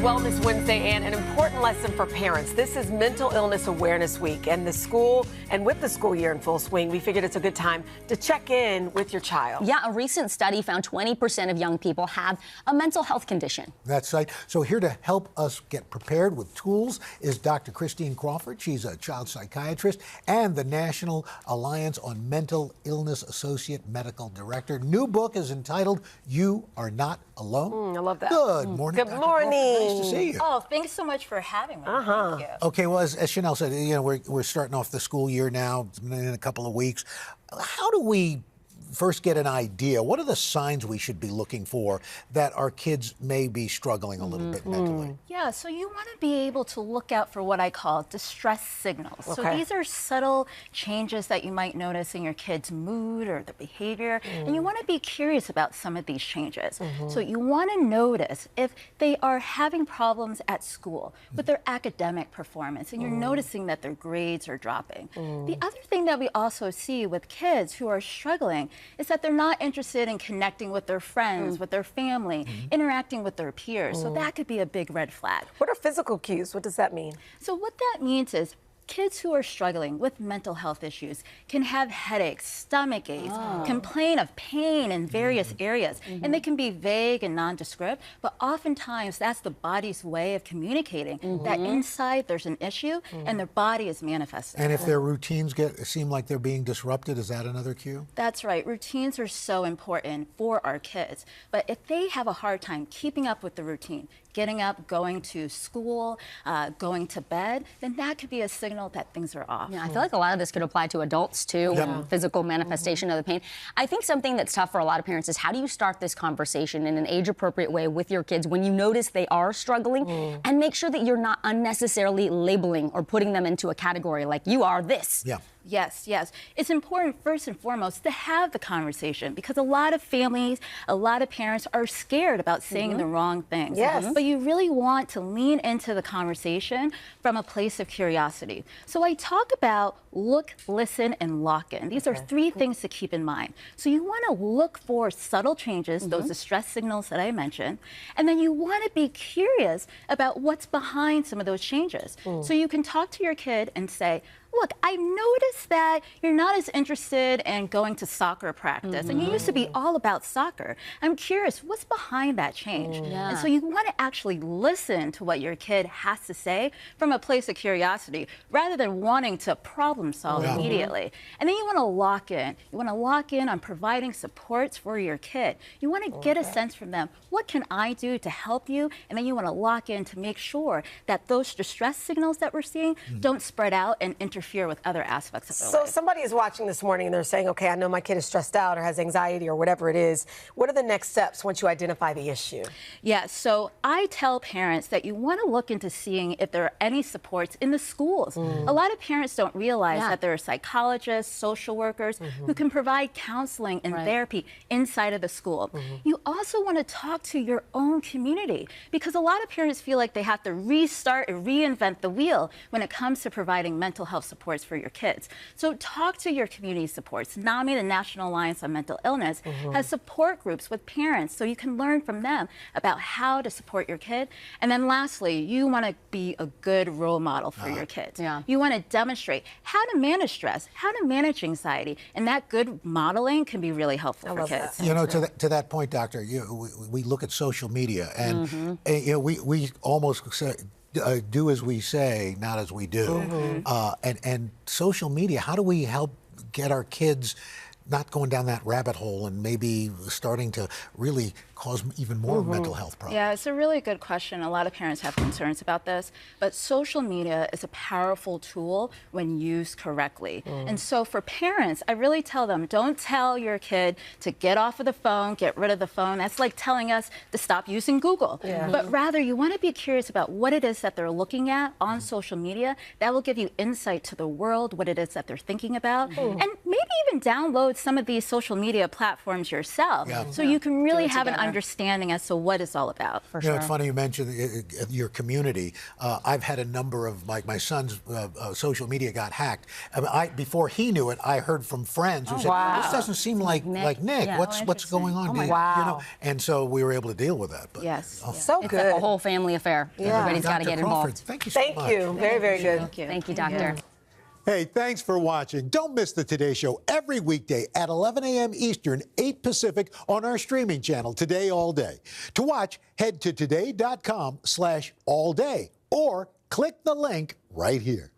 Wellness Wednesday and an important lesson for parents. This is Mental Illness Awareness Week, and with the school year in full swing, we figured it's a good time to check in with your child. Yeah, a recent study found 20% of young people have a mental health condition. That's right. So here to help us get prepared with tools is Dr. Christine Crawford. She's a child psychiatrist and the National Alliance on Mental Illness Associate Medical Director. New book is entitled You Are Not Alone. I love that. Good morning. Good Dr. morning. Crawford. Nice to see you. Oh, thanks so much for having me. Thank you. Okay, well, as Chanel said, we're starting off the school year now in a couple of weeks. How do we first get an idea? What are the signs we should be looking for that our kids may be struggling a little bit mentally? Yeah, so you want to be able to look out for what I call distress signals. Okay. So these are subtle changes that you might notice in your kid's mood or their behavior, and you want to be curious about some of these changes. So you want to notice if they are having problems at school with their academic performance, and you're noticing that their grades are dropping. The other thing that we also see with kids who are struggling is that they're not interested in connecting with their friends, with their family, interacting with their peers. So that could be a big red flag. What are physical cues? What does that mean? So what that means is kids who are struggling with mental health issues can have headaches, stomach aches, complain of pain in various areas, and they can be vague and nondescript, but oftentimes that's the body's way of communicating that inside there's an issue and their body is manifesting. And if their routines seem like they're being disrupted, is that another cue? That's right. Routines are so important for our kids, but if they have a hard time keeping up with the routine, getting up, going to school, going to bed, then that could be a signal that things are off. Yeah, I feel like a lot of this could apply to adults too, physical manifestation of the pain. I think something that's tough for a lot of parents is how do you start this conversation in an age-appropriate way with your kids when you notice they are struggling, and make sure that you're not unnecessarily labeling or putting them into a category like you are this. Yeah. Yes, yes. It's important, first and foremost, to have the conversation because a lot of families, a lot of parents are scared about saying the wrong things. Yes. But you really want to lean into the conversation from a place of curiosity. So I talk about look, listen, and lock in. These are three things to keep in mind. So you want to look for subtle changes, those distress signals that I mentioned, and then you want to be curious about what's behind some of those changes. So you can talk to your kid and say, look, I noticed that you're not as interested in going to soccer practice, and you used to be all about soccer. I'm curious, what's behind that change? And so you want to actually listen to what your kid has to say from a place of curiosity, rather than wanting to problem solve immediately. And then you want to lock in. You want to lock in on providing supports for your kid. You want to get a sense from them, what can I do to help you? And then you want to lock in to make sure that those distress signals that we're seeing don't spread out and interfere with other aspects of their life. So somebody is watching this morning and they're saying, okay, I know my kid is stressed out or has anxiety or whatever it is. What are the next steps once you identify the issue? Yeah, so I tell parents that you want to look into seeing if there are any supports in the schools. A lot of parents don't realize that there are psychologists, social workers who can provide counseling and therapy inside of the school. You also want to talk to your own community because a lot of parents feel like they have to restart and reinvent the wheel when it comes to providing mental health supports for your kids. So talk to your community supports. NAMI, the National Alliance on Mental Illness, has support groups with parents so you can learn from them about how to support your kid. And then lastly, you want to be a good role model for your kids. You want to demonstrate how to manage stress, how to manage anxiety, and that good modeling can be really helpful for kids. You know, to that point, Doctor, we look at social media and we almost say, do as we say, not as we do. And social media, how do we help get our kids not going down that rabbit hole and maybe starting to really cause even more mental health problems? Yeah, it's a really good question. A lot of parents have concerns about this, but social media is a powerful tool when used correctly. And so for parents, I really tell them, don't tell your kid to get off of the phone, get rid of the phone. That's like telling us to stop using Google. But rather, you want to be curious about what it is that they're looking at on social media. That will give you insight to the world, what it is that they're thinking about, and maybe even download some of these social media platforms yourself so you can really have an understanding as to what it's all about. For You know, sure. it's funny you mentioned your community. I've had a number of my son's social media got hacked. Before he knew it, I heard from friends who said, wow. "This doesn't seem like Nick. Yeah. What's going on?" You know, and so we were able to deal with that. But, Yes. So It's good. a whole family affair. Everybody's got to Dr. get Crawford, involved. thank you so much. Thank you. Very, very good. Thank you. Thank you, doctor. Hey, thanks for watching. Don't miss the Today Show every weekday at 11 a.m. Eastern, 8 Pacific on our streaming channel, Today All Day. To watch, head to today.com/allday or click the link right here.